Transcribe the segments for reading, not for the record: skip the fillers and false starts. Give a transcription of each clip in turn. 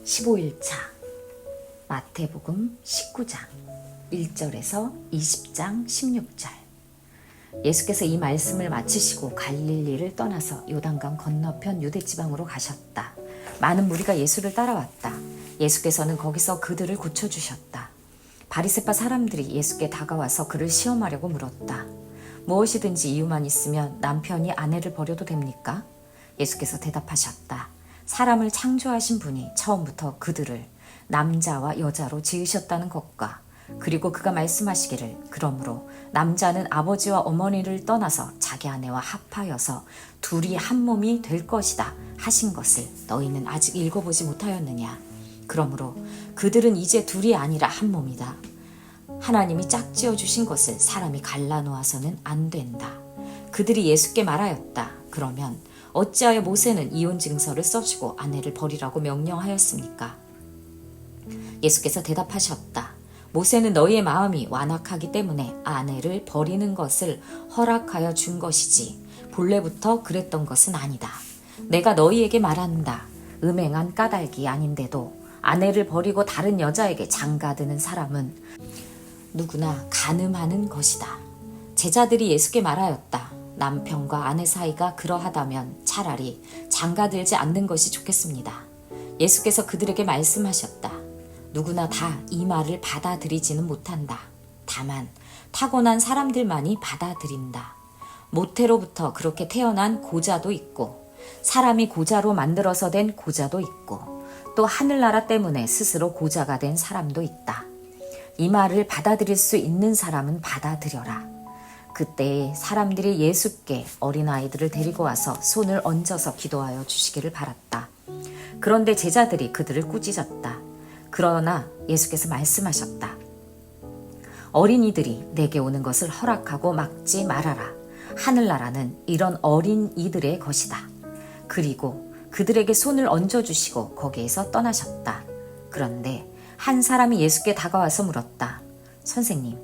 15일차 마태복음 19장 1절에서 20장 16절. 예수께서 이 말씀을 마치시고 갈릴리를 떠나서 요단강 건너편 유대지방으로 가셨다. 많은 무리가 예수를 따라왔다. 예수께서는 거기서 그들을 고쳐주셨다. 바리새파 사람들이 예수께 다가와서 그를 시험하려고 물었다. 무엇이든지 이유만 있으면 남편이 아내를 버려도 됩니까? 예수께서 대답하셨다. 사람을 창조하신 분이 처음부터 그들을 남자와 여자로 지으셨다는 것과 그리고 그가 말씀하시기를 그러므로 남자는 아버지와 어머니를 떠나서 자기 아내와 합하여서 둘이 한 몸이 될 것이다 하신 것을 너희는 아직 읽어보지 못하였느냐. 그러므로 그들은 이제 둘이 아니라 한 몸이다. 하나님이 짝지어 주신 것을 사람이 갈라놓아서는 안 된다. 그들이 예수께 말하였다. 그러면 어찌하여 모세는 이혼 증서를 써주고 아내를 버리라고 명령하였습니까? 예수께서 대답하셨다. 모세는 너희의 마음이 완악하기 때문에 아내를 버리는 것을 허락하여 준 것이지 본래부터 그랬던 것은 아니다. 내가 너희에게 말한다. 음행한 까닭이 아닌데도 아내를 버리고 다른 여자에게 장가드는 사람은 누구나 간음하는 것이다. 제자들이 예수께 말하였다. 남편과 아내 사이가 그러하다면 차라리 장가들지 않는 것이 좋겠습니다. 예수께서 그들에게 말씀하셨다. 누구나 다 이 말을 받아들이지는 못한다. 다만 타고난 사람들만이 받아들인다. 모태로부터 그렇게 태어난 고자도 있고 사람이 고자로 만들어서 된 고자도 있고 또 하늘나라 때문에 스스로 고자가 된 사람도 있다. 이 말을 받아들일 수 있는 사람은 받아들여라. 그때 사람들이 예수께 어린아이들을 데리고 와서 손을 얹어서 기도하여 주시기를 바랐다. 그런데 제자들이 그들을 꾸짖었다. 그러나 예수께서 말씀하셨다. 어린이들이 내게 오는 것을 허락하고 막지 말아라. 하늘나라는 이런 어린이들의 것이다. 그리고 그들에게 손을 얹어주시고 거기에서 떠나셨다. 그런데 한 사람이 예수께 다가와서 물었다. 선생님,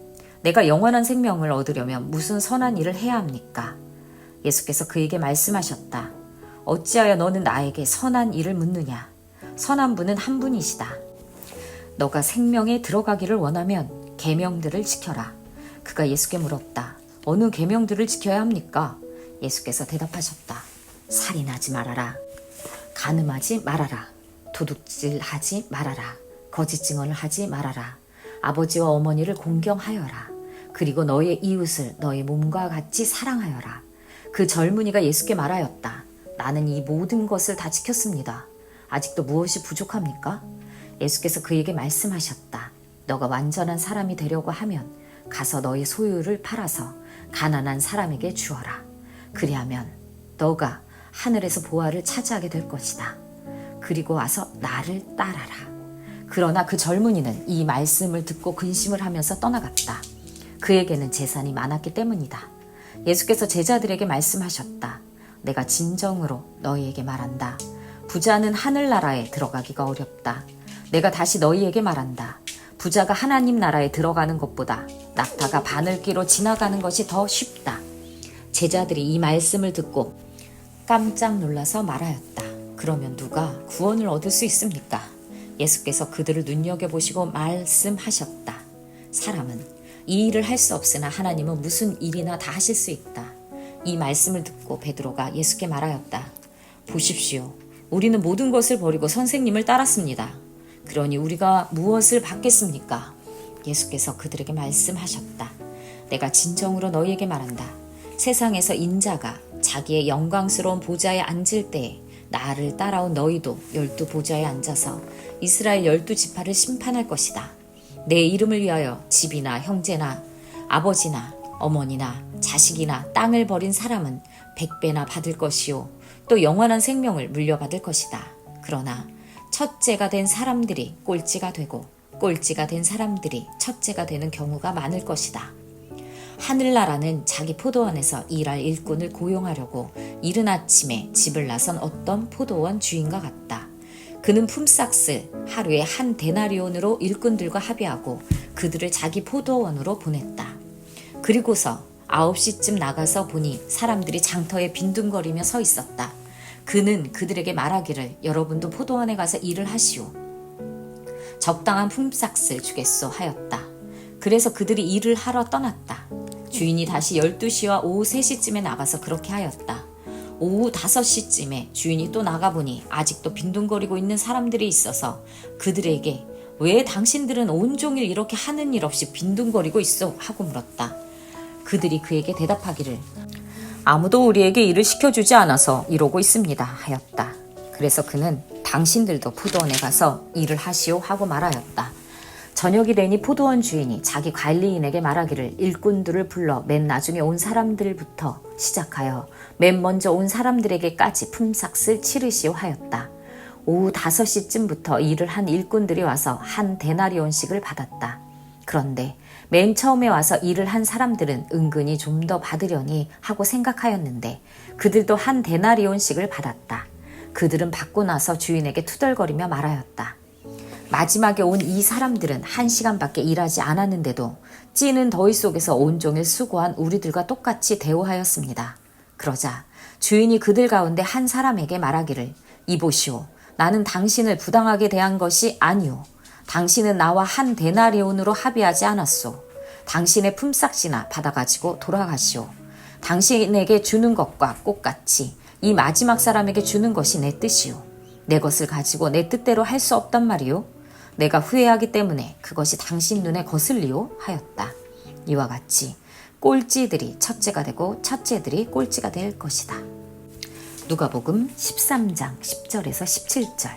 내가 영원한 생명을 얻으려면 무슨 선한 일을 해야 합니까? 예수께서 그에게 말씀하셨다. 어찌하여 너는 나에게 선한 일을 묻느냐? 선한 분은 한 분이시다. 너가 생명에 들어가기를 원하면 계명들을 지켜라. 그가 예수께 물었다. 어느 계명들을 지켜야 합니까? 예수께서 대답하셨다. 살인하지 말아라. 간음하지 말아라. 도둑질하지 말아라. 거짓 증언을 하지 말아라. 아버지와 어머니를 공경하여라. 그리고 너의 이웃을 너의 몸과 같이 사랑하여라. 그 젊은이가 예수께 말하였다. 나는 이 모든 것을 다 지켰습니다. 아직도 무엇이 부족합니까? 예수께서 그에게 말씀하셨다. 너가 완전한 사람이 되려고 하면 가서 너의 소유를 팔아서 가난한 사람에게 주어라. 그리하면 너가 하늘에서 보화를 차지하게 될 것이다. 그리고 와서 나를 따라라. 그러나 그 젊은이는 이 말씀을 듣고 근심을 하면서 떠나갔다. 그에게는 재산이 많았기 때문이다. 예수께서 제자들에게 말씀하셨다. 내가 진정으로 너희에게 말한다. 부자는 하늘나라에 들어가기가 어렵다. 내가 다시 너희에게 말한다. 부자가 하나님 나라에 들어가는 것보다 낙타가 바늘기로 지나가는 것이 더 쉽다. 제자들이 이 말씀을 듣고 깜짝 놀라서 말하였다. 그러면 누가 구원을 얻을 수 있습니까? 예수께서 그들을 눈여겨보시고 말씀하셨다. 사람은 이 일을 할 수 없으나 하나님은 무슨 일이나 다 하실 수 있다. 이 말씀을 듣고 베드로가 예수께 말하였다. 보십시오. 우리는 모든 것을 버리고 선생님을 따랐습니다. 그러니 우리가 무엇을 받겠습니까? 예수께서 그들에게 말씀하셨다. 내가 진정으로 너희에게 말한다. 세상에서 인자가 자기의 영광스러운 보좌에 앉을 때에 나를 따라온 너희도 12 보좌에 앉아서 이스라엘 12지파를 심판할 것이다. 내 이름을 위하여 집이나 형제나 아버지나 어머니나 자식이나 땅을 버린 사람은 100배나 받을 것이요 또 영원한 생명을 물려받을 것이다. 그러나 첫째가 된 사람들이 꼴찌가 되고 꼴찌가 된 사람들이 첫째가 되는 경우가 많을 것이다. 하늘나라는 자기 포도원에서 일할 일꾼을 고용하려고 이른 아침에 집을 나선 어떤 포도원 주인과 같다. 그는 품삯을 하루에 한 데나리온으로 일꾼들과 합의하고 그들을 자기 포도원으로 보냈다. 그리고서 9시쯤 나가서 보니 사람들이 장터에 빈둥거리며 서 있었다. 그는 그들에게 말하기를 여러분도 포도원에 가서 일을 하시오. 적당한 품삯을 주겠소 하였다. 그래서 그들이 일을 하러 떠났다. 주인이 다시 12시와 오후 3시쯤에 나가서 그렇게 하였다. 오후 5시쯤에 주인이 또 나가보니 아직도 빈둥거리고 있는 사람들이 있어서 그들에게 왜 당신들은 온종일 이렇게 하는 일 없이 빈둥거리고 있어? 하고 물었다. 그들이 그에게 대답하기를 아무도 우리에게 일을 시켜주지 않아서 이러고 있습니다 하였다. 그래서 그는 당신들도 포도원에 가서 일을 하시오 하고 말하였다. 저녁이 되니 포도원 주인이 자기 관리인에게 말하기를 일꾼들을 불러 맨 나중에 온 사람들부터 시작하여 맨 먼저 온 사람들에게까지 품삯을 치르시오 하였다. 오후 5시쯤부터 일을 한 일꾼들이 와서 한 데나리온씩을 받았다. 그런데 맨 처음에 와서 일을 한 사람들은 은근히 좀 더 받으려니 하고 생각하였는데 그들도 한 데나리온씩을 받았다. 그들은 받고 나서 주인에게 투덜거리며 말하였다. 마지막에 온 이 사람들은 1시간밖에 일하지 않았는데도 찌는 더위 속에서 온종일 수고한 우리들과 똑같이 대우하였습니다. 그러자 주인이 그들 가운데 한 사람에게 말하기를 이보시오. 나는 당신을 부당하게 대한 것이 아니오. 당신은 나와 한 데나리온으로 합의하지 않았소. 당신의 품삯이나 받아가지고 돌아가시오. 당신에게 주는 것과 똑같이 이 마지막 사람에게 주는 것이 내 뜻이오. 내 것을 가지고 내 뜻대로 할 수 없단 말이오. 내가 후회하기 때문에 그것이 당신 눈에 거슬리오 하였다. 이와 같이 꼴찌들이 첫째가 되고 첫째들이 꼴찌가 될 것이다. 누가복음 13장 10절에서 17절.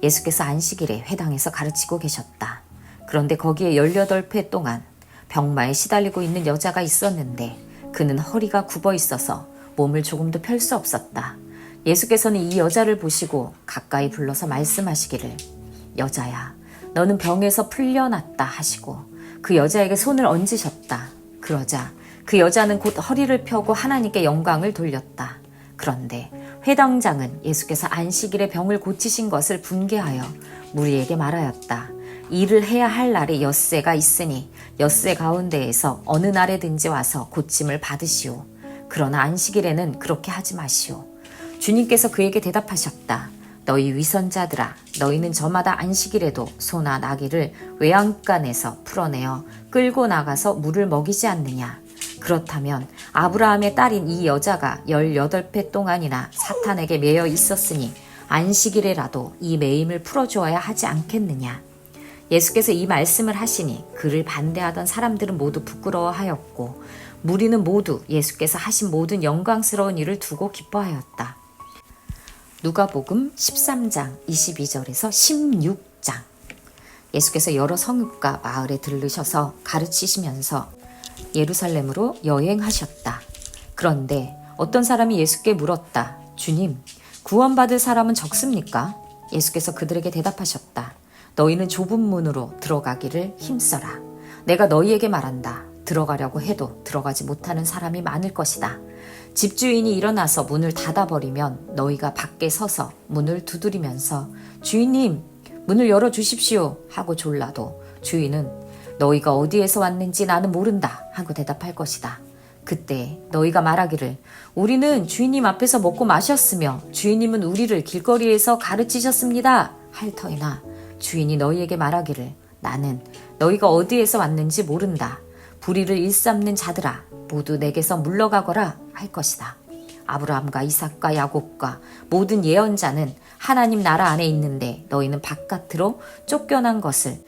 예수께서 안식일에 회당에서 가르치고 계셨다. 그런데 거기에 18회 동안 병마에 시달리고 있는 여자가 있었는데 그는 허리가 굽어 있어서 몸을 조금도 펼 수 없었다. 예수께서는 이 여자를 보시고 가까이 불러서 말씀하시기를 여자야, 너는 병에서 풀려났다 하시고 그 여자에게 손을 얹으셨다. 그러자 그 여자는 곧 허리를 펴고 하나님께 영광을 돌렸다. 그런데 회당장은 예수께서 안식일에 병을 고치신 것을 분개하여 무리에게 말하였다. 일을 해야 할 날에 엿새가 있으니 엿새 가운데에서 어느 날에든지 와서 고침을 받으시오. 그러나 안식일에는 그렇게 하지 마시오. 주님께서 그에게 대답하셨다. 너희 위선자들아, 너희는 저마다 안식일에도 소나 나귀를 외양간에서 풀어내어 끌고 나가서 물을 먹이지 않느냐. 그렇다면 아브라함의 딸인 이 여자가 18회 동안이나 사탄에게 매여 있었으니 안식일에라도 이 매임을 풀어주어야 하지 않겠느냐. 예수께서 이 말씀을 하시니 그를 반대하던 사람들은 모두 부끄러워하였고 무리는 모두 예수께서 하신 모든 영광스러운 일을 두고 기뻐하였다. 누가복음 13장 22절에서 16장. 예수께서 여러 성읍과 마을에 들르셔서 가르치시면서 예루살렘으로 여행하셨다. 그런데 어떤 사람이 예수께 물었다. 주님, 구원받을 사람은 적습니까? 예수께서 그들에게 대답하셨다. 너희는 좁은 문으로 들어가기를 힘써라. 내가 너희에게 말한다. 들어가려고 해도 들어가지 못하는 사람이 많을 것이다. 집주인이 일어나서 문을 닫아버리면 너희가 밖에 서서 문을 두드리면서 주인님, 문을 열어주십시오 하고 졸라도 주인은 너희가 어디에서 왔는지 나는 모른다 하고 대답할 것이다. 그때 너희가 말하기를 우리는 주인님 앞에서 먹고 마셨으며 주인님은 우리를 길거리에서 가르치셨습니다 할 터이나 주인이 너희에게 말하기를 나는 너희가 어디에서 왔는지 모른다. 불의를 일삼는 자들아 모두 내게서 물러가거라 할 것이다. 아브라함과 이삭과 야곱과 모든 예언자는 하나님 나라 안에 있는데 너희는 바깥으로 쫓겨난 것을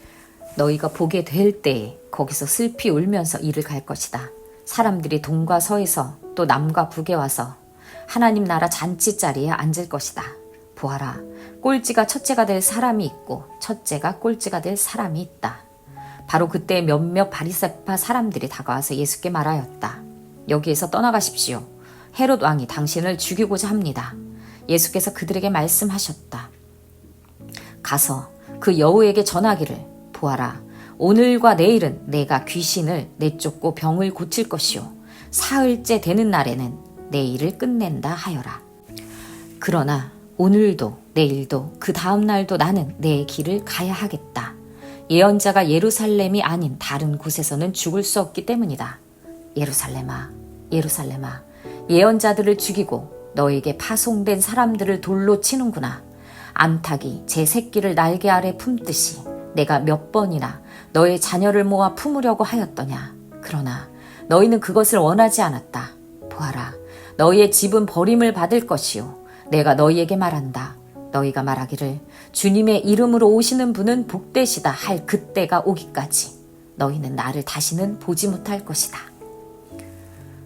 너희가 보게 될 때에 거기서 슬피 울면서 이를 갈 것이다. 사람들이 동과 서에서 또 남과 북에 와서 하나님 나라 잔치자리에 앉을 것이다. 보아라, 꼴찌가 첫째가 될 사람이 있고 첫째가 꼴찌가 될 사람이 있다. 바로 그때 몇몇 바리새파 사람들이 다가와서 예수께 말하였다. 여기에서 떠나가십시오. 헤롯 왕이 당신을 죽이고자 합니다. 예수께서 그들에게 말씀하셨다. 가서 그 여우에게 전하기를 보아라, 오늘과 내일은 내가 귀신을 내쫓고 병을 고칠 것이요 사흘째 되는 날에는 내 일을 끝낸다 하여라. 그러나 오늘도 내일도 그 다음 날도 나는 내 길을 가야 하겠다. 예언자가 예루살렘이 아닌 다른 곳에서는 죽을 수 없기 때문이다. 예루살렘아, 예루살렘아, 예언자들을 죽이고 너에게 파송된 사람들을 돌로 치는구나. 암탉이 제 새끼를 날개 아래 품듯이 내가 몇 번이나 너의 자녀를 모아 품으려고 하였더냐. 그러나 너희는 그것을 원하지 않았다. 보아라, 너희의 집은 버림을 받을 것이요. 내가 너희에게 말한다. 너희가 말하기를 주님의 이름으로 오시는 분은 복되시다 할 그때가 오기까지 너희는 나를 다시는 보지 못할 것이다.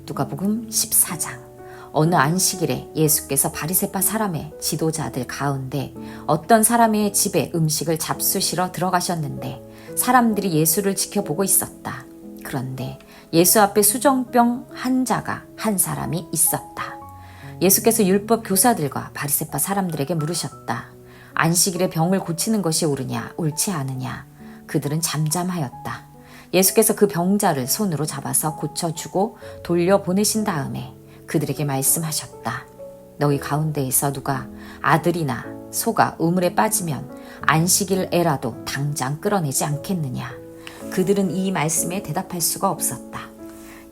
누가복음 14장. 어느 안식일에 예수께서 바리새파 사람의 지도자들 가운데 어떤 사람의 집에 음식을 잡수시러 들어가셨는데 사람들이 예수를 지켜보고 있었다. 그런데 예수 앞에 수정병 환자가 한 사람이 있었다. 예수께서 율법 교사들과 바리새파 사람들에게 물으셨다. 안식일에 병을 고치는 것이 옳으냐 옳지 않으냐. 그들은 잠잠하였다. 예수께서 그 병자를 손으로 잡아서 고쳐주고 돌려보내신 다음에 그들에게 말씀하셨다. 너희 가운데에서 누가 아들이나 소가 우물에 빠지면 안식일에라도 당장 끌어내지 않겠느냐. 그들은 이 말씀에 대답할 수가 없었다.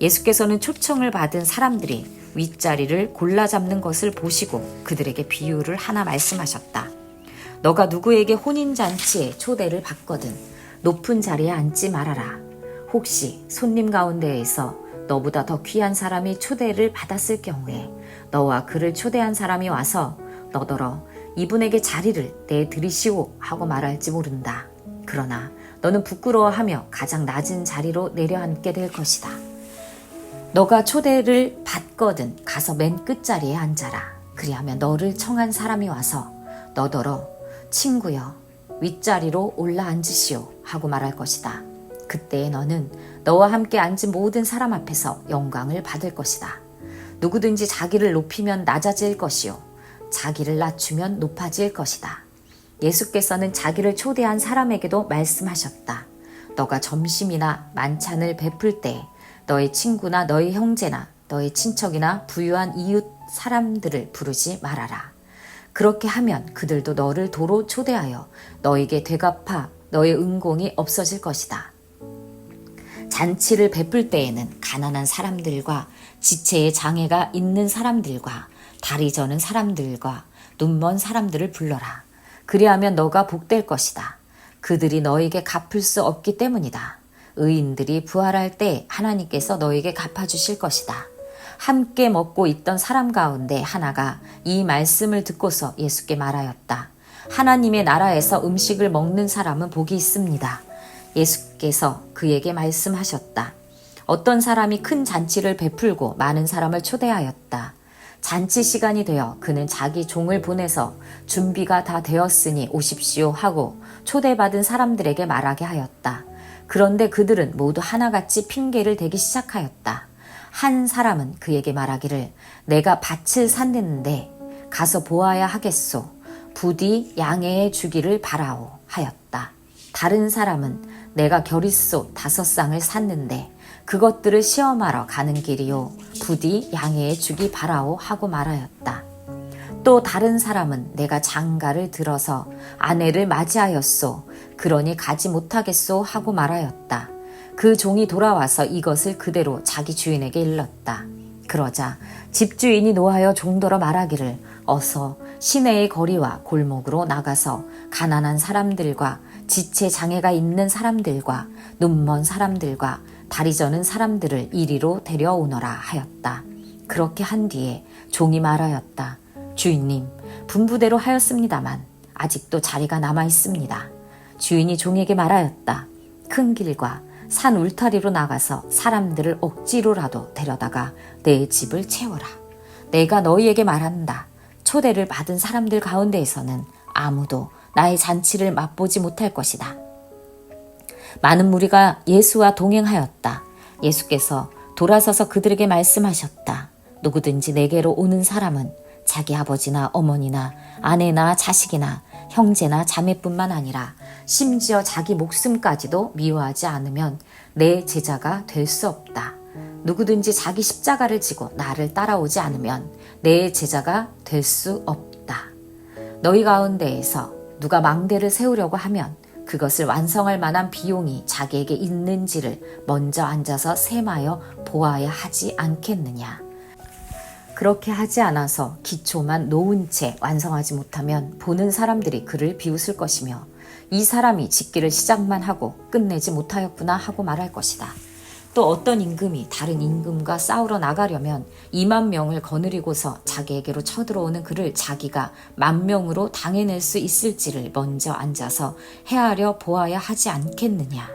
예수께서는 초청을 받은 사람들이 윗자리를 골라 잡는 것을 보시고 그들에게 비유를 하나 말씀하셨다. 너가 누구에게 혼인잔치에 초대를 받거든 높은 자리에 앉지 말아라. 혹시 손님 가운데에서 너보다 더 귀한 사람이 초대를 받았을 경우에 너와 그를 초대한 사람이 와서 너더러 이분에게 자리를 내드리시오 하고 말할지 모른다. 그러나 너는 부끄러워하며 가장 낮은 자리로 내려앉게 될 것이다. 너가 초대를 받거든 가서 맨 끝자리에 앉아라. 그리하면 너를 청한 사람이 와서 너더러 친구여 윗자리로 올라앉으시오 하고 말할 것이다. 그때에 너는 너와 함께 앉은 모든 사람 앞에서 영광을 받을 것이다. 누구든지 자기를 높이면 낮아질 것이요 자기를 낮추면 높아질 것이다. 예수께서는 자기를 초대한 사람에게도 말씀하셨다. 너가 점심이나 만찬을 베풀 때 너의 친구나 너의 형제나 너의 친척이나 부유한 이웃 사람들을 부르지 말아라. 그렇게 하면 그들도 너를 도로 초대하여 너에게 되갚아 너의 은공이 없어질 것이다. 잔치를 베풀 때에는 가난한 사람들과 지체에 장애가 있는 사람들과 다리 저는 사람들과 눈먼 사람들을 불러라. 그리하면 너가 복될 것이다. 그들이 너에게 갚을 수 없기 때문이다. 의인들이 부활할 때 하나님께서 너에게 갚아주실 것이다. 함께 먹고 있던 사람 가운데 하나가 이 말씀을 듣고서 예수께 말하였다. 하나님의 나라에서 음식을 먹는 사람은 복이 있습니다. 예수께서 그에게 말씀하셨다. 어떤 사람이 큰 잔치를 베풀고 많은 사람을 초대하였다. 잔치 시간이 되어 그는 자기 종을 보내서 준비가 다 되었으니 오십시오 하고 초대받은 사람들에게 말하게 하였다. 그런데 그들은 모두 하나같이 핑계를 대기 시작하였다. 한 사람은 그에게 말하기를 내가 밭을 샀는데 가서 보아야 하겠소. 부디 양해해 주기를 바라오 하였다. 다른 사람은 내가 겨릿소 5쌍을 샀는데 그것들을 시험하러 가는 길이요. 부디 양해해 주기 바라오 하고 말하였다. 또 다른 사람은 내가 장가를 들어서 아내를 맞이하였소. 그러니 가지 못하겠소 하고 말하였다. 그 종이 돌아와서 이것을 그대로 자기 주인에게 일렀다. 그러자 집주인이 노하여 종더러 말하기를 어서 시내의 거리와 골목으로 나가서 가난한 사람들과 지체 장애가 있는 사람들과 눈먼 사람들과 다리 저는 사람들을 이리로 데려오너라 하였다. 그렇게 한 뒤에 종이 말하였다. 주인님, 분부대로 하였습니다만 아직도 자리가 남아 있습니다. 주인이 종에게 말하였다. 큰 길과 산 울타리로 나가서 사람들을 억지로라도 데려다가 내 집을 채워라. 내가 너희에게 말한다. 초대를 받은 사람들 가운데에서는 아무도 나의 잔치를 맛보지 못할 것이다. 많은 무리가 예수와 동행하였다. 예수께서 돌아서서 그들에게 말씀하셨다. 누구든지 내게로 오는 사람은 자기 아버지나 어머니나 아내나 자식이나 형제나 자매뿐만 아니라 심지어 자기 목숨까지도 미워하지 않으면 내 제자가 될 수 없다. 누구든지 자기 십자가를 지고 나를 따라오지 않으면 내 제자가 될 수 없다. 너희 가운데에서 누가 망대를 세우려고 하면 그것을 완성할 만한 비용이 자기에게 있는지를 먼저 앉아서 셈하여 보아야 하지 않겠느냐. 그렇게 하지 않아서 기초만 놓은 채 완성하지 못하면 보는 사람들이 그를 비웃을 것이며 이 사람이 짓기를 시작만 하고 끝내지 못하였구나 하고 말할 것이다. 또 어떤 임금이 다른 임금과 싸우러 나가려면 2만 명을 거느리고서 자기에게로 쳐들어오는 그를 자기가 10,000명으로 당해낼 수 있을지를 먼저 앉아서 헤아려 보아야 하지 않겠느냐.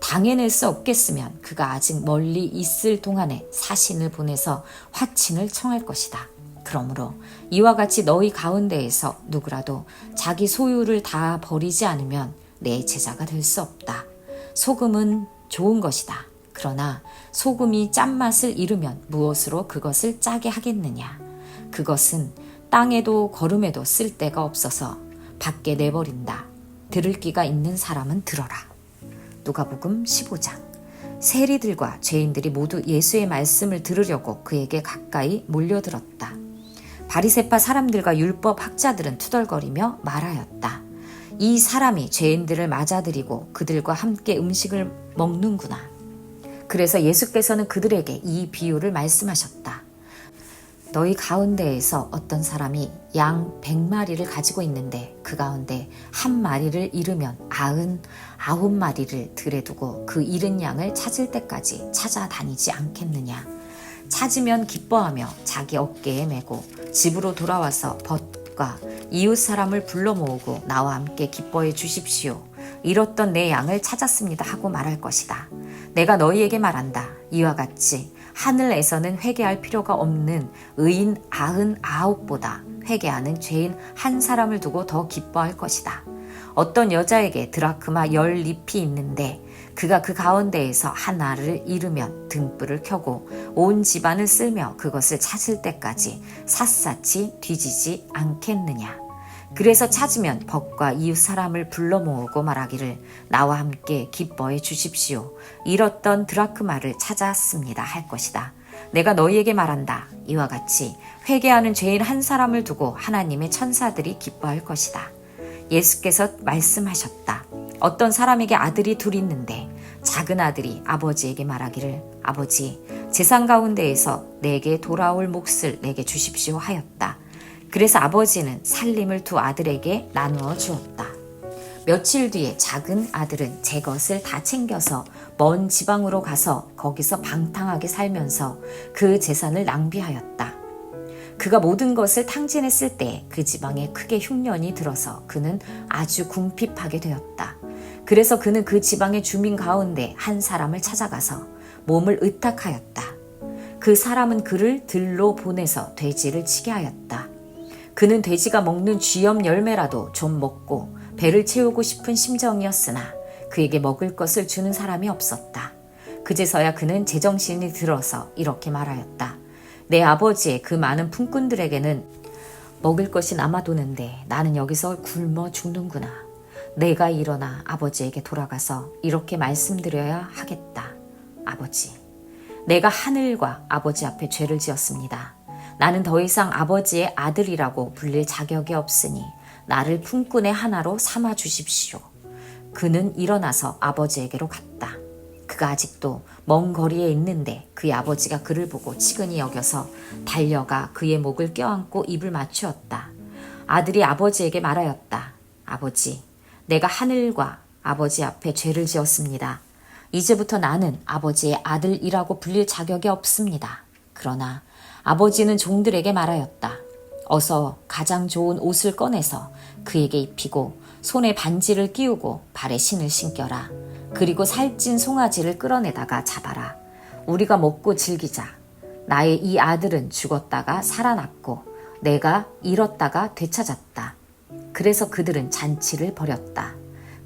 당해낼 수 없겠으면 그가 아직 멀리 있을 동안에 사신을 보내서 화친을 청할 것이다. 그러므로 이와 같이 너희 가운데에서 누구라도 자기 소유를 다 버리지 않으면 내 제자가 될 수 없다. 소금은 좋은 것이다. 그러나 소금이 짠맛을 잃으면 무엇으로 그것을 짜게 하겠느냐. 그것은 땅에도 거름에도 쓸 데가 없어서 밖에 내버린다. 들을 귀가 있는 사람은 들어라. 누가복음 15장. 세리들과 죄인들이 모두 예수의 말씀을 들으려고 그에게 가까이 몰려들었다. 바리새파 사람들과 율법 학자들은 투덜거리며 말하였다. 이 사람이 죄인들을 맞아들이고 그들과 함께 음식을 먹는구나. 그래서 예수께서는 그들에게 이 비유를 말씀하셨다. 너희 가운데에서 어떤 사람이 양 100마리를 가지고 있는데 그 가운데 한 마리를 잃으면 99마리를 들에 두고 그 잃은 양을 찾을 때까지 찾아다니지 않겠느냐. 찾으면 기뻐하며 자기 어깨에 메고 집으로 돌아와서 벗과 이웃 사람을 불러 모으고 나와 함께 기뻐해 주십시오. 잃었던 내 양을 찾았습니다 하고 말할 것이다. 내가 너희에게 말한다. 이와 같이 하늘에서는 회개할 필요가 없는 의인 99보다 회개하는 죄인 한 사람을 두고 더 기뻐할 것이다. 어떤 여자에게 드라크마 10잎이 있는데 그가 그 가운데에서 하나를 잃으면 등불을 켜고 온 집안을 쓸며 그것을 찾을 때까지 샅샅이 뒤지지 않겠느냐. 그래서 찾으면 벗과 이웃 사람을 불러 모으고 말하기를 나와 함께 기뻐해 주십시오. 잃었던 드라크마를 찾았습니다 할 것이다. 내가 너희에게 말한다. 이와 같이 회개하는 죄인 한 사람을 두고 하나님의 천사들이 기뻐할 것이다. 예수께서 말씀하셨다. 어떤 사람에게 아들이 둘 있는데 작은 아들이 아버지에게 말하기를 아버지, 재산 가운데에서 내게 돌아올 몫을 내게 주십시오 하였다. 그래서 아버지는 살림을 두 아들에게 나누어 주었다. 며칠 뒤에 작은 아들은 제 것을 다 챙겨서 먼 지방으로 가서 거기서 방탕하게 살면서 그 재산을 낭비하였다. 그가 모든 것을 탕진했을 때 그 지방에 크게 흉년이 들어서 그는 아주 궁핍하게 되었다. 그래서 그는 그 지방의 주민 가운데 한 사람을 찾아가서 몸을 의탁하였다. 그 사람은 그를 들로 보내서 돼지를 치게 하였다. 그는 돼지가 먹는 쥐염 열매라도 좀 먹고 배를 채우고 싶은 심정이었으나 그에게 먹을 것을 주는 사람이 없었다. 그제서야 그는 제정신이 들어서 이렇게 말하였다. 내 아버지의 그 많은 품꾼들에게는 먹을 것이 남아도는데 나는 여기서 굶어 죽는구나. 내가 일어나 아버지에게 돌아가서 이렇게 말씀드려야 하겠다. 아버지, 내가 하늘과 아버지 앞에 죄를 지었습니다. 나는 더 이상 아버지의 아들이라고 불릴 자격이 없으니 나를 품꾼의 하나로 삼아 주십시오. 그는 일어나서 아버지에게로 갔다. 그가 아직도 먼 거리에 있는데 그의 아버지가 그를 보고 치근히 여겨서 달려가 그의 목을 껴안고 입을 맞추었다. 아들이 아버지에게 말하였다. 아버지, 내가 하늘과 아버지 앞에 죄를 지었습니다. 이제부터 나는 아버지의 아들이라고 불릴 자격이 없습니다. 그러나 아버지는 종들에게 말하였다. 어서 가장 좋은 옷을 꺼내서 그에게 입히고 손에 반지를 끼우고 발에 신을 신겨라. 그리고 살찐 송아지를 끌어내다가 잡아라. 우리가 먹고 즐기자. 나의 이 아들은 죽었다가 살아났고 내가 잃었다가 되찾았다. 그래서 그들은 잔치를 벌였다.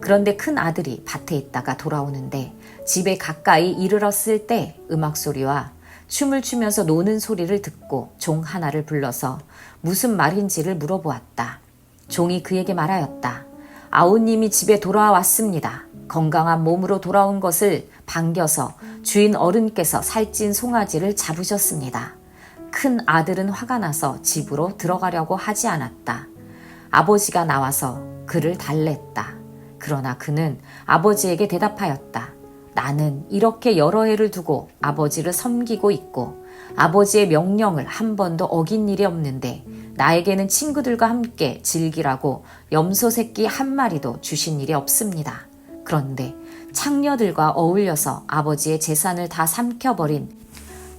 그런데 큰 아들이 밭에 있다가 돌아오는데 집에 가까이 이르렀을 때 음악소리와 춤을 추면서 노는 소리를 듣고 종 하나를 불러서 무슨 말인지를 물어보았다. 종이 그에게 말하였다. 아우님이 집에 돌아왔습니다. 건강한 몸으로 돌아온 것을 반겨서 주인 어른께서 살찐 송아지를 잡으셨습니다. 큰 아들은 화가 나서 집으로 들어가려고 하지 않았다. 아버지가 나와서 그를 달랬다. 그러나 그는 아버지에게 대답하였다. 나는 이렇게 여러 해를 두고 아버지를 섬기고 있고 아버지의 명령을 한 번도 어긴 일이 없는데 나에게는 친구들과 함께 즐기라고 염소 새끼 한 마리도 주신 일이 없습니다. 그런데 창녀들과 어울려서 아버지의 재산을 다 삼켜버린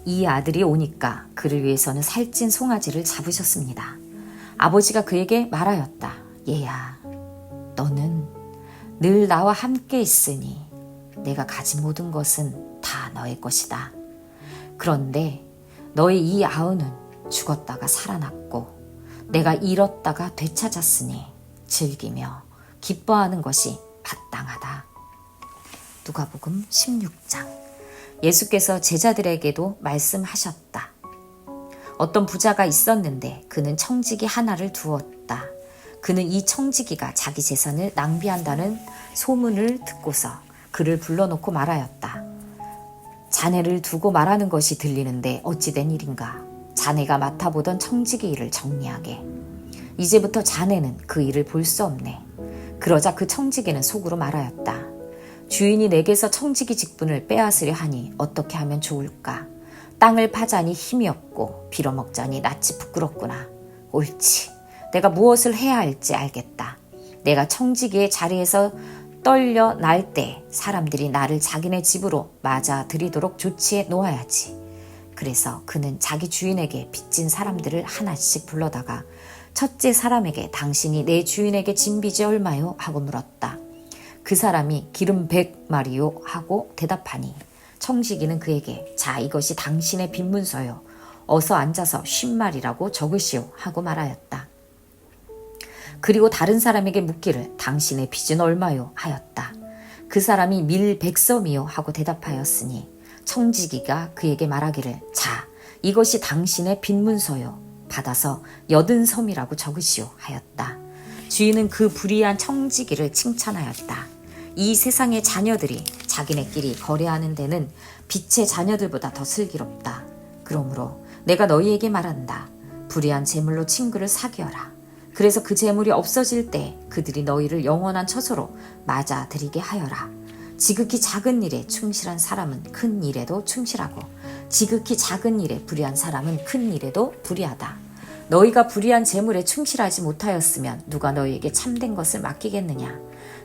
이 아들이 오니까 그를 위해서는 살찐 송아지를 잡으셨습니다. 아버지가 그에게 말하였다. 얘야, 너는 늘 나와 함께 있으니 내가 가진 모든 것은 다 너의 것이다. 그런데 너의 이 아우는 죽었다가 살아났고 내가 잃었다가 되찾았으니 즐기며 기뻐하는 것이 마땅하다. 누가복음 16장. 예수께서 제자들에게도 말씀하셨다. 어떤 부자가 있었는데 그는 청지기 하나를 두었다. 그는 이 청지기가 자기 재산을 낭비한다는 소문을 듣고서 그를 불러놓고 말하였다. 자네를 두고 말하는 것이 들리는데 어찌 된 일인가? 자네가 맡아보던 청지기 일을 정리하게. 이제부터 자네는 그 일을 볼 수 없네. 그러자 그 청지기는 속으로 말하였다. 주인이 내게서 청지기 직분을 빼앗으려 하니 어떻게 하면 좋을까? 땅을 파자니 힘이 없고 빌어먹자니 낯이 부끄럽구나. 옳지. 내가 무엇을 해야 할지 알겠다. 내가 청지기의 자리에서 떨려 날 때 사람들이 나를 자기네 집으로 맞아 들이도록 조치해 놓아야지. 그래서 그는 자기 주인에게 빚진 사람들을 하나씩 불러다가 첫째 사람에게 당신이 내 주인에게 진 빚이 얼마요? 하고 물었다. 그 사람이 기름 100마리요 하고 대답하니 청지기는 그에게 자 이것이 당신의 빚문서요. 어서 앉아서 50마리라고 적으시오 하고 말하였다. 그리고 다른 사람에게 묻기를 당신의 빚은 얼마요? 하였다. 그 사람이 밀 100섬이요 하고 대답하였으니 청지기가 그에게 말하기를 자 이것이 당신의 빚문서요. 받아서 80섬이라고 적으시오 하였다. 주인은 그 불의한 청지기를 칭찬하였다. 이 세상의 자녀들이 자기네끼리 거래하는 데는 빛의 자녀들보다 더 슬기롭다. 그러므로 내가 너희에게 말한다. 불의한 재물로 친구를 사귀어라. 그래서 그 재물이 없어질 때 그들이 너희를 영원한 처소로 맞아들이게 하여라. 지극히 작은 일에 충실한 사람은 큰 일에도 충실하고 지극히 작은 일에 불의한 사람은 큰 일에도 불의하다. 너희가 불의한 재물에 충실하지 못하였으면 누가 너희에게 참된 것을 맡기겠느냐?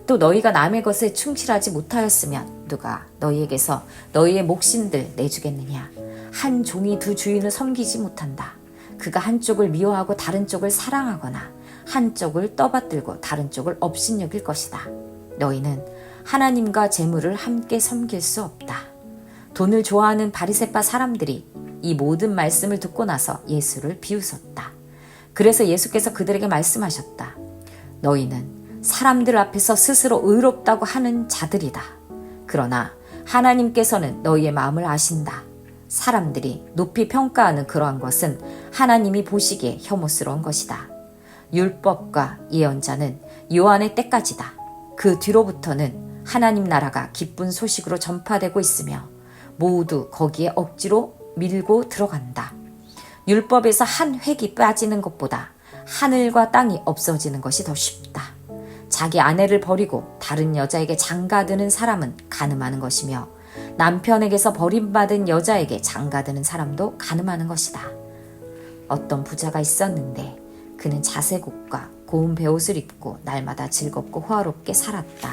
또 너희가 남의 것에 충실하지 못하였으면 누가 너희에게서 너희의 몫인들 내주겠느냐? 한 종이 두 주인을 섬기지 못한다. 그가 한쪽을 미워하고 다른 쪽을 사랑하거나 한쪽을 떠받들고 다른 쪽을 업신여길 것이다. 너희는 하나님과 재물을 함께 섬길 수 없다. 돈을 좋아하는 바리새파 사람들이 이 모든 말씀을 듣고 나서 예수를 비웃었다. 그래서 예수께서 그들에게 말씀하셨다. 너희는 사람들 앞에서 스스로 의롭다고 하는 자들이다. 그러나 하나님께서는 너희의 마음을 아신다. 사람들이 높이 평가하는 그러한 것은 하나님이 보시기에 혐오스러운 것이다. 율법과 예언자는 요한의 때까지다. 그 뒤로부터는 하나님 나라가 기쁜 소식으로 전파되고 있으며 모두 거기에 억지로 밀고 들어간다. 율법에서 한 획이 빠지는 것보다 하늘과 땅이 없어지는 것이 더 쉽다. 자기 아내를 버리고 다른 여자에게 장가드는 사람은 간음하는 것이며 남편에게서 버림받은 여자에게 장가드는 사람도 간음하는 것이다. 어떤 부자가 있었는데 그는 자색 옷과 고운 베옷을 입고 날마다 즐겁고 호화롭게 살았다.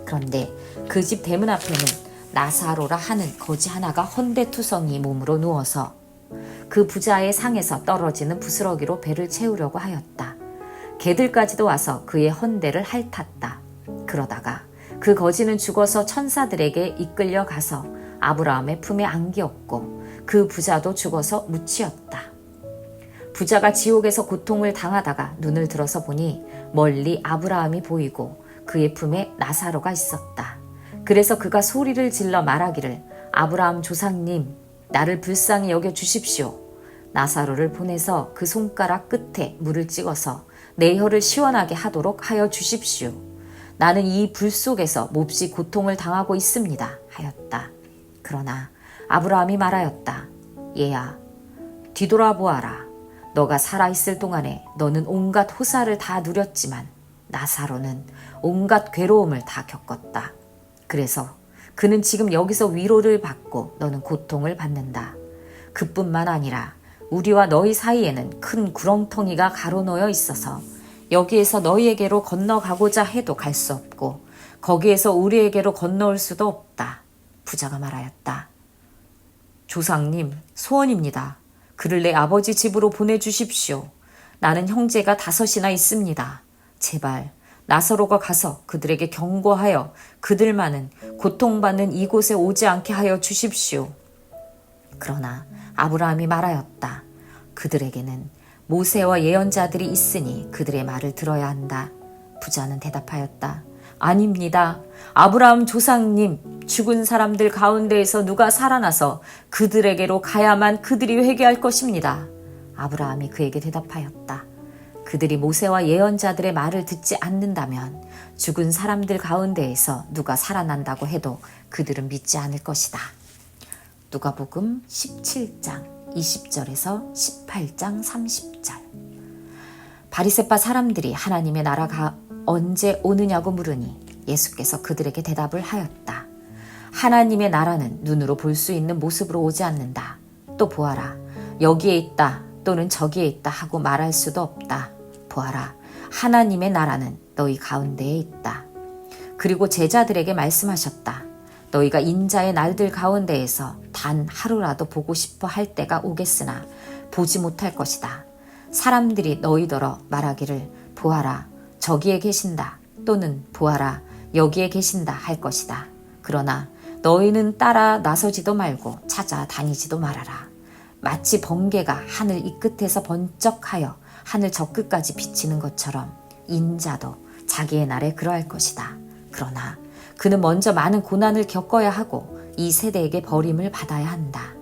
그런데 그 집 대문 앞에는 나사로라 하는 거지 하나가 헌데투성이 몸으로 누워서 그 부자의 상에서 떨어지는 부스러기로 배를 채우려고 하였다. 개들까지도 와서 그의 헌대를 핥았다. 그러다가 그 거지는 죽어서 천사들에게 이끌려 가서 아브라함의 품에 안기었고 그 부자도 죽어서 묻히었다. 부자가 지옥에서 고통을 당하다가 눈을 들어서 보니 멀리 아브라함이 보이고 그의 품에 나사로가 있었다. 그래서 그가 소리를 질러 말하기를 아브라함 조상님 나를 불쌍히 여겨 주십시오. 나사로를 보내서 그 손가락 끝에 물을 찍어서 내 혀를 시원하게 하도록 하여 주십시오. 나는 이 불 속에서 몹시 고통을 당하고 있습니다. 하였다. 그러나 아브라함이 말하였다. 얘야, 뒤돌아보아라. 너가 살아있을 동안에 너는 온갖 호사를 다 누렸지만 나사로는 온갖 괴로움을 다 겪었다. 그래서 그는 지금 여기서 위로를 받고 너는 고통을 받는다. 그뿐만 아니라 우리와 너희 사이에는 큰 구렁텅이가 가로놓여 있어서 여기에서 너희에게로 건너가고자 해도 갈 수 없고 거기에서 우리에게로 건너올 수도 없다. 부자가 말하였다. 조상님, 소원입니다. 그를 내 아버지 집으로 보내주십시오. 나는 형제가 5이나 있습니다. 제발 나사로가 가서 그들에게 경고하여 그들만은 고통받는 이곳에 오지 않게 하여 주십시오. 그러나 아브라함이 말하였다. 그들에게는 모세와 예언자들이 있으니 그들의 말을 들어야 한다. 부자는 대답하였다. 아닙니다. 아브라함 조상님, 죽은 사람들 가운데에서 누가 살아나서 그들에게로 가야만 그들이 회개할 것입니다. 아브라함이 그에게 대답하였다. 그들이 모세와 예언자들의 말을 듣지 않는다면 죽은 사람들 가운데에서 누가 살아난다고 해도 그들은 믿지 않을 것이다. 누가복음 17장 20절에서 18장 30절. 바리새파 사람들이 하나님의 나라가 언제 오느냐고 물으니 예수께서 그들에게 대답을 하였다. 하나님의 나라는 눈으로 볼 수 있는 모습으로 오지 않는다. 또 보아라, 여기에 있다 또는 저기에 있다 하고 말할 수도 없다. 보아라, 하나님의 나라는 너희 가운데에 있다. 그리고 제자들에게 말씀하셨다. 너희가 인자의 날들 가운데에서 단 하루라도 보고 싶어 할 때가 오겠으나 보지 못할 것이다. 사람들이 너희더러 말하기를 보아라, 저기에 계신다 또는 보아라, 여기에 계신다 할 것이다. 그러나 너희는 따라 나서지도 말고 찾아다니지도 말아라. 마치 번개가 하늘 이 끝에서 번쩍하여 하늘 저 끝까지 비치는 것처럼 인자도 자기의 날에 그러할 것이다. 그러나 그는 먼저 많은 고난을 겪어야 하고 이 세대에게 버림을 받아야 한다.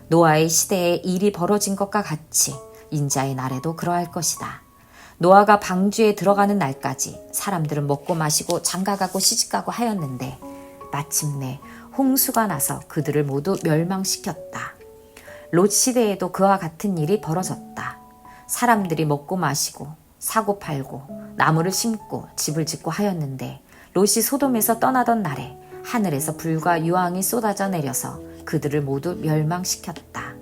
노아의 시대에 일이 벌어진 것과 같이 인자의 날에도 그러할 것이다. 노아가 방주에 들어가는 날까지 사람들은 먹고 마시고 장가가고 시집가고 하였는데 마침내 홍수가 나서 그들을 모두 멸망시켰다. 롯 시대에도 그와 같은 일이 벌어졌다. 사람들이 먹고 마시고 사고 팔고 나무를 심고 집을 짓고 하였는데 롯이 소돔에서 떠나던 날에 하늘에서 불과 유황이 쏟아져 내려서 그들을 모두 멸망시켰다.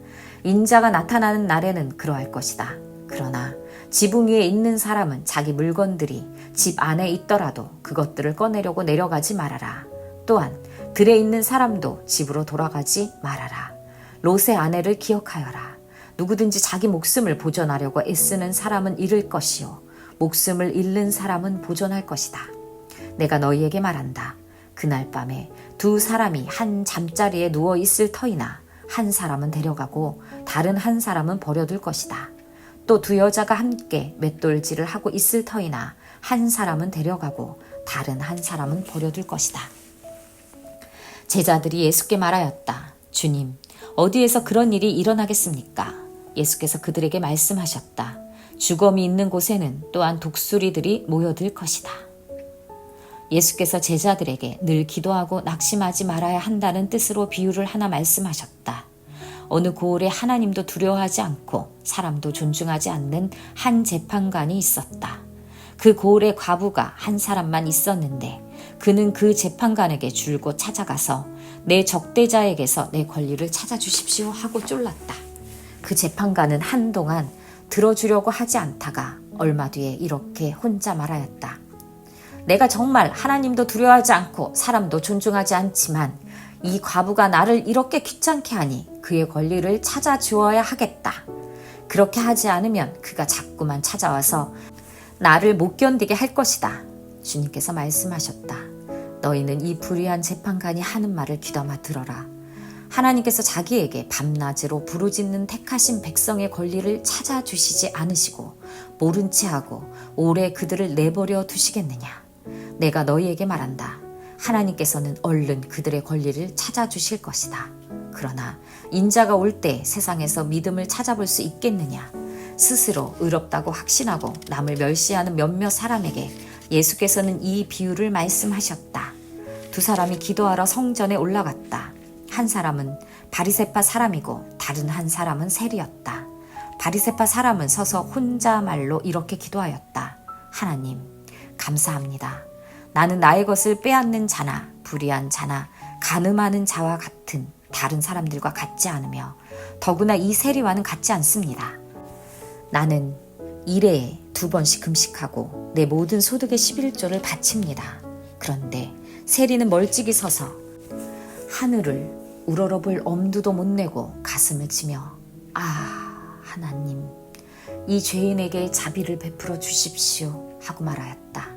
인자가 나타나는 날에는 그러할 것이다. 그러나 지붕 위에 있는 사람은 자기 물건들이 집 안에 있더라도 그것들을 꺼내려고 내려가지 말아라. 또한 들에 있는 사람도 집으로 돌아가지 말아라. 롯의 아내를 기억하여라. 누구든지 자기 목숨을 보존하려고 애쓰는 사람은 잃을 것이요 목숨을 잃는 사람은 보존할 것이다. 내가 너희에게 말한다. 그날 밤에 2 사람이 한 잠자리에 누워 있을 터이나 한 사람은 데려가고 다른 한 사람은 버려둘 것이다. 또 2 여자가 함께 맷돌질을 하고 있을 터이나 한 사람은 데려가고 다른 한 사람은 버려둘 것이다. 제자들이 예수께 말하였다. 주님, 어디에서 그런 일이 일어나겠습니까? 예수께서 그들에게 말씀하셨다. 주검이 있는 곳에는 또한 독수리들이 모여들 것이다. 예수께서 제자들에게 늘 기도하고 낙심하지 말아야 한다는 뜻으로 비유를 하나 말씀하셨다. 어느 고을에 하나님도 두려워하지 않고 사람도 존중하지 않는 한 재판관이 있었다. 그 고을에 과부가 한 사람만 있었는데 그는 그 재판관에게 줄곧 찾아가서 내 적대자에게서 내 권리를 찾아주십시오 하고 쫄랐다. 그 재판관은 한동안 들어주려고 하지 않다가 얼마 뒤에 이렇게 혼자 말하였다. 내가 정말 하나님도 두려워하지 않고 사람도 존중하지 않지만 이 과부가 나를 이렇게 귀찮게 하니 그의 권리를 찾아주어야 하겠다. 그렇게 하지 않으면 그가 자꾸만 찾아와서 나를 못 견디게 할 것이다. 주님께서 말씀하셨다. 너희는 이 불의한 재판관이 하는 말을 귀담아 들어라. 하나님께서 자기에게 밤낮으로 부르짖는 택하신 백성의 권리를 찾아주시지 않으시고 모른 채 하고 오래 그들을 내버려 두시겠느냐. 내가 너희에게 말한다. 하나님께서는 얼른 그들의 권리를 찾아주실 것이다. 그러나 인자가 올 때 세상에서 믿음을 찾아볼 수 있겠느냐. 스스로 의롭다고 확신하고 남을 멸시하는 몇몇 사람에게 예수께서는 이 비유를 말씀하셨다. 2 사람이 기도하러 성전에 올라갔다. 한 사람은 바리새파 사람이고 다른 한 사람은 세리였다. 바리새파 사람은 서서 혼자 말로 이렇게 기도하였다. 하나님, 감사합니다. 나는 나의 것을 빼앗는 자나 불의한 자나 가늠하는 자와 같은 다른 사람들과 같지 않으며 더구나 이 세리와는 같지 않습니다. 나는 일해에 2번씩 금식하고 내 모든 소득의 11조를 바칩니다. 그런데 세리는 멀찍이 서서 하늘을 우러러볼 엄두도 못 내고 가슴을 치며 하나님, 이 죄인에게 자비를 베풀어 주십시오 하고 말하였다.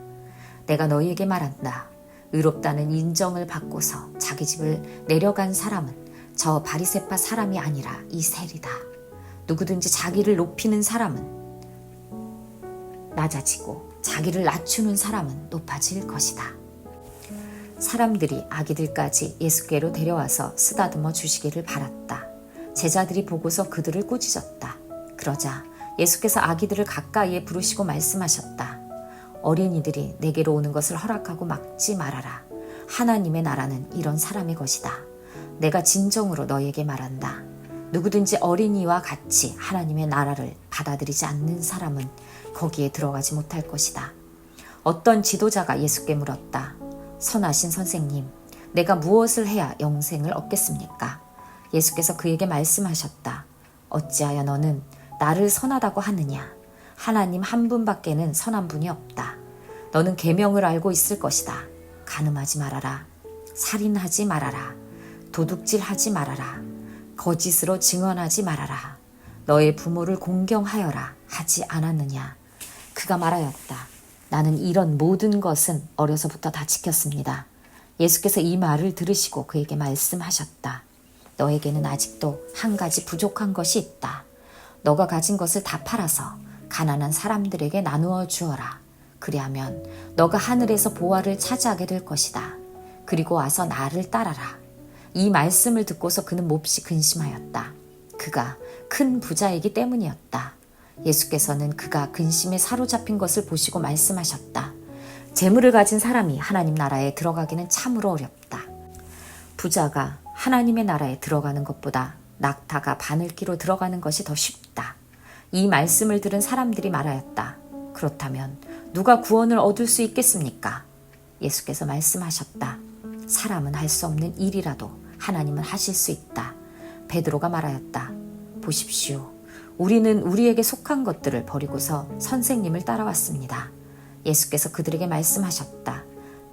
내가 너희에게 말한다. 의롭다는 인정을 받고서 자기 집을 내려간 사람은 저 바리새파 사람이 아니라 이 세리다. 누구든지 자기를 높이는 사람은 낮아지고 자기를 낮추는 사람은 높아질 것이다. 사람들이 아기들까지 예수께로 데려와서 쓰다듬어 주시기를 바랐다. 제자들이 보고서 그들을 꾸짖었다. 그러자 예수께서 아기들을 가까이에 부르시고 말씀하셨다. 어린이들이 내게로 오는 것을 허락하고 막지 말아라. 하나님의 나라는 이런 사람의 것이다. 내가 진정으로 너희에게 말한다. 누구든지 어린이와 같이 하나님의 나라를 받아들이지 않는 사람은 거기에 들어가지 못할 것이다. 어떤 지도자가 예수께 물었다. 선하신 선생님, 내가 무엇을 해야 영생을 얻겠습니까? 예수께서 그에게 말씀하셨다. 어찌하여 너는 나를 선하다고 하느냐? 하나님 한 분밖에는 선한 분이 없다. 너는 계명을 알고 있을 것이다. 간음하지 말아라. 살인하지 말아라. 도둑질하지 말아라. 거짓으로 증언하지 말아라. 너의 부모를 공경하여라 하지 않았느냐? 그가 말하였다. 나는 이런 모든 것은 어려서부터 다 지켰습니다. 예수께서 이 말을 들으시고 그에게 말씀하셨다. 너에게는 아직도 한 가지 부족한 것이 있다. 너가 가진 것을 다 팔아서 가난한 사람들에게 나누어 주어라. 그리하면 너가 하늘에서 보화를 차지하게 될 것이다. 그리고 와서 나를 따라라. 이 말씀을 듣고서 그는 몹시 근심하였다. 그가 큰 부자이기 때문이었다. 예수께서는 그가 근심에 사로잡힌 것을 보시고 말씀하셨다. 재물을 가진 사람이 하나님 나라에 들어가기는 참으로 어렵다. 부자가 하나님의 나라에 들어가는 것보다 낙타가 바늘기로 들어가는 것이 더 쉽다. 이 말씀을 들은 사람들이 말하였다. 그렇다면 누가 구원을 얻을 수 있겠습니까? 예수께서 말씀하셨다. 사람은 할 수 없는 일이라도 하나님은 하실 수 있다. 베드로가 말하였다. 보십시오. 우리는 우리에게 속한 것들을 버리고서 선생님을 따라왔습니다. 예수께서 그들에게 말씀하셨다.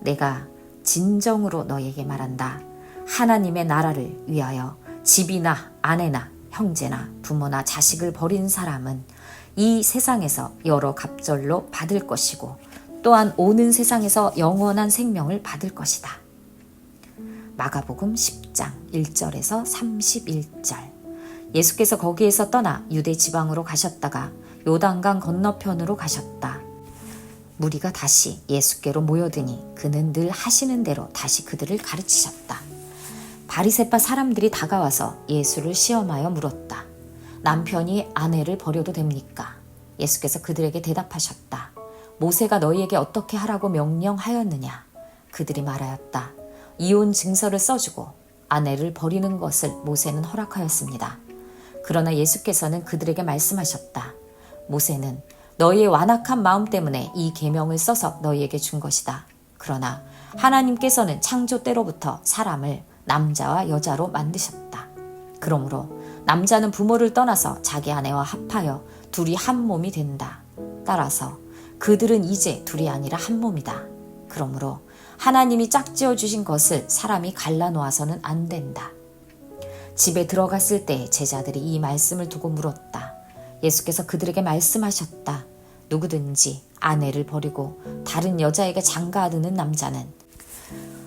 내가 진정으로 너에게 말한다. 하나님의 나라를 위하여 집이나 아내나 형제나 부모나 자식을 버린 사람은 이 세상에서 여러 갑절로 받을 것이고 또한 오는 세상에서 영원한 생명을 받을 것이다. 마가복음 10장 1절에서 31절. 예수께서 거기에서 떠나 유대 지방으로 가셨다가 요단강 건너편으로 가셨다. 무리가 다시 예수께로 모여드니 그는 늘 하시는 대로 다시 그들을 가르치셨다. 바리새파 사람들이 다가와서 예수를 시험하여 물었다. 남편이 아내를 버려도 됩니까? 예수께서 그들에게 대답하셨다. 모세가 너희에게 어떻게 하라고 명령하였느냐? 그들이 말하였다. 이혼 증서를 써주고 아내를 버리는 것을 모세는 허락하였습니다. 그러나 예수께서는 그들에게 말씀하셨다. 모세는 너희의 완악한 마음 때문에 이 계명을 써서 너희에게 준 것이다. 그러나 하나님께서는 창조 때로부터 사람을 남자와 여자로 만드셨다. 그러므로 남자는 부모를 떠나서 자기 아내와 합하여 둘이 한 몸이 된다. 따라서 그들은 이제 둘이 아니라 한 몸이다. 그러므로 하나님이 짝지어 주신 것을 사람이 갈라놓아서는 안 된다. 집에 들어갔을 때 제자들이 이 말씀을 두고 물었다. 예수께서 그들에게 말씀하셨다. 누구든지 아내를 버리고 다른 여자에게 장가드는 남자는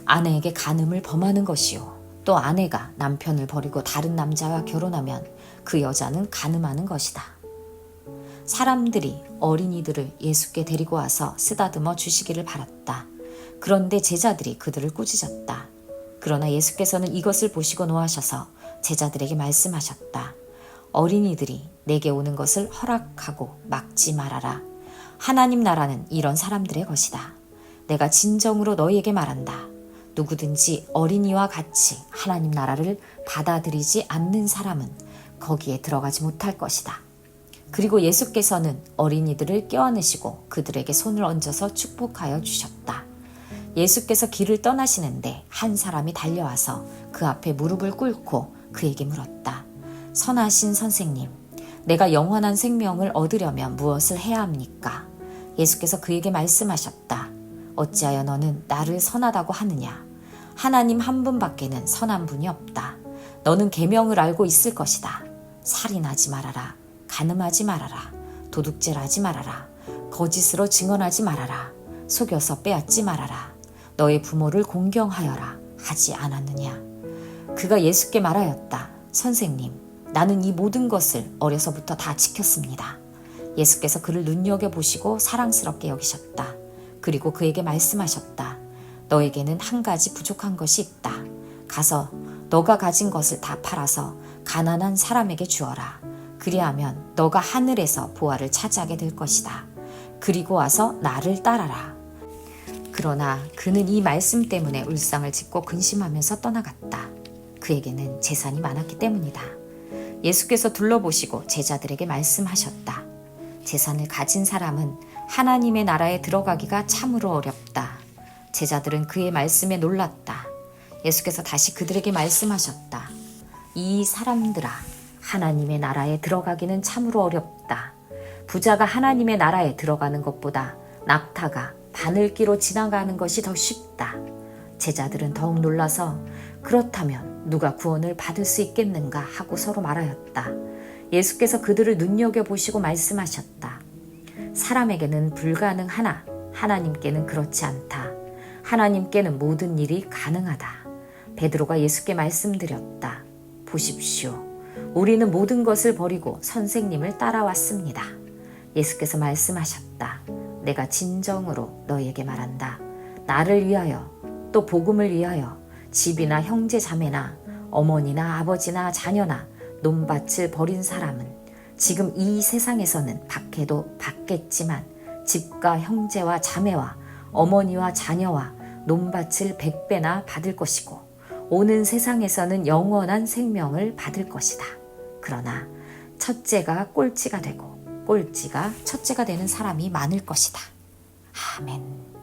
아내에게 간음을 범하는 것이요. 또 아내가 남편을 버리고 다른 남자와 결혼하면 그 여자는 간음하는 것이다. 사람들이 어린이들을 예수께 데리고 와서 쓰다듬어 주시기를 바랐다. 그런데 제자들이 그들을 꾸짖었다. 그러나 예수께서는 이것을 보시고 노하셔서 제자들에게 말씀하셨다. 어린이들이 내게 오는 것을 허락하고 막지 말아라. 하나님 나라는 이런 사람들의 것이다. 내가 진정으로 너희에게 말한다. 누구든지 어린이와 같이 하나님 나라를 받아들이지 않는 사람은 거기에 들어가지 못할 것이다. 그리고 예수께서는 어린이들을 껴안으시고 그들에게 손을 얹어서 축복하여 주셨다. 예수께서 길을 떠나시는데 한 사람이 달려와서 그 앞에 무릎을 꿇고 그에게 물었다. 선하신 선생님, 내가 영원한 생명을 얻으려면 무엇을 해야 합니까? 예수께서 그에게 말씀하셨다. 어찌하여 너는 나를 선하다고 하느냐? 하나님 한 분밖에는 선한 분이 없다. 너는 계명을 알고 있을 것이다. 살인하지 말아라. 간음하지 말아라. 도둑질하지 말아라. 거짓으로 증언하지 말아라. 속여서 빼앗지 말아라. 너의 부모를 공경하여라. 하지 않았느냐? 그가 예수께 말하였다. 선생님, 나는 이 모든 것을 어려서부터 다 지켰습니다. 예수께서 그를 눈여겨보시고 사랑스럽게 여기셨다. 그리고 그에게 말씀하셨다. 너에게는 한 가지 부족한 것이 있다. 가서 너가 가진 것을 다 팔아서 가난한 사람에게 주어라. 그리하면 너가 하늘에서 보화를 차지하게 될 것이다. 그리고 와서 나를 따라라. 그러나 그는 이 말씀 때문에 울상을 짓고 근심하면서 떠나갔다. 그에게는 재산이 많았기 때문이다. 예수께서 둘러보시고 제자들에게 말씀하셨다. 재산을 가진 사람은 하나님의 나라에 들어가기가 참으로 어렵다. 제자들은 그의 말씀에 놀랐다. 예수께서 다시 그들에게 말씀하셨다. 이 사람들아, 하나님의 나라에 들어가기는 참으로 어렵다. 부자가 하나님의 나라에 들어가는 것보다 낙타가 바늘기로 지나가는 것이 더 쉽다. 제자들은 더욱 놀라서 그렇다면 누가 구원을 받을 수 있겠는가 하고 서로 말하였다. 예수께서 그들을 눈여겨보시고 말씀하셨다. 사람에게는 불가능하나 하나님께는 그렇지 않다. 하나님께는 모든 일이 가능하다. 베드로가 예수께 말씀드렸다. 보십시오. 우리는 모든 것을 버리고 선생님을 따라왔습니다. 예수께서 말씀하셨다. 내가 진정으로 너희에게 말한다. 나를 위하여 또 복음을 위하여 집이나 형제 자매나 어머니나 아버지나 자녀나 논밭을 버린 사람은 지금 이 세상에서는 받게도 받겠지만 집과 형제와 자매와 어머니와 자녀와 논밭을 100배나 받을 것이고 오는 세상에서는 영원한 생명을 받을 것이다. 그러나 첫째가 꼴찌가 되고 꼴찌가 첫째가 되는 사람이 많을 것이다. 아멘.